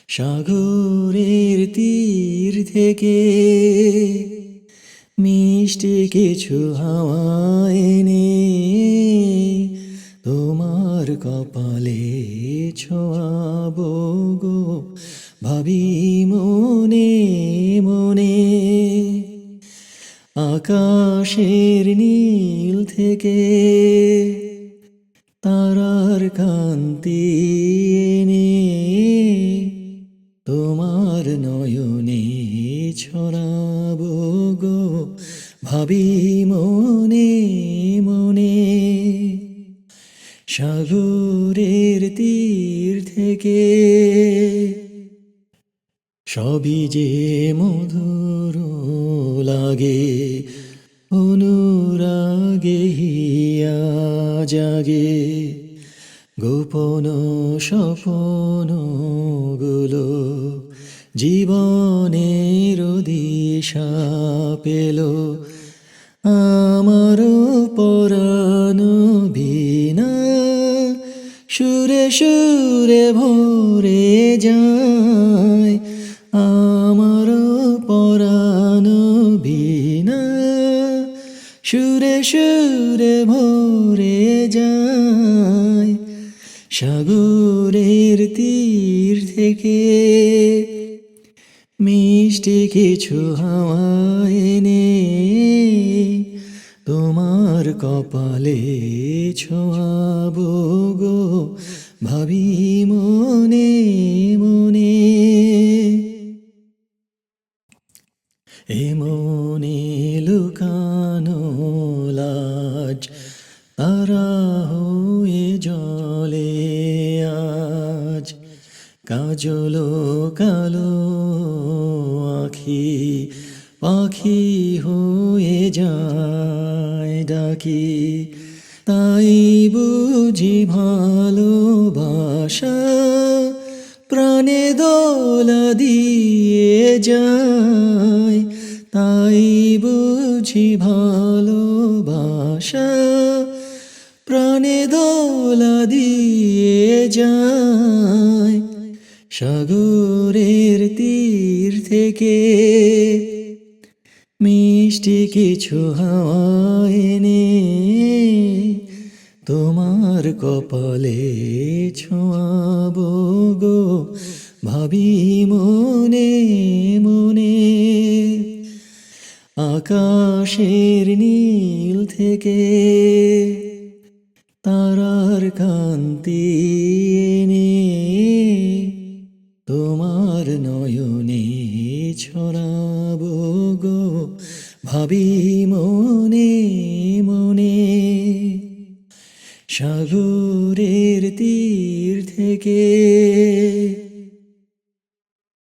সাগরের তীর থেকে মিষ্টি কিছু হাওয়া এনে তোমার কপালে ছোঁয়াবো গো, ভাবি মনে মনে। আকাশের নীল থেকে তারার কান্তি এনে তোমার নয়নে ছড়াবো গো, ভাবি মনে মনে। সাগরের তীর থেকে সবই যে মধুর লাগে, অনুরাগে হিয়া জাগে, গোপন স্বপ্ন গুলো জীবনের দিশা পেল। আমার পরাণ বিনা সুরে সুরে ভরে যায়, আমার পরাণ বিনা সুরে সুরে ভরে যায়। সাগরের তীর থেকে মিষ্টি কিছু হাওয়া এনে তোমার কপালে ছোঁয়াবো গো, ভাবি মনে মনে। এ মনে লুকানো লাজ তারা হয়ে জলে আজ, কাজল কালো আখি পাখি হয়ে যায় ডাকি। তাই বুঝি ভালোবাসা প্রাণে দোলা দিয়ে যায়, তাই বুঝি ভালোবাসা প্রাণে দোলা দিয়ে যায়। সাগরের তীর থেকে মিষ্টি কিছু হাওয়া এনে তোমার কপালে ছোঁয়াবো গো, ভাবি মনে মনে। আকাশের নীল থেকে তারার কান্তি এনে তোমার নয়নে ছড়াবো গো, ভাবি মনে মনে। সাগরের তীর থেকে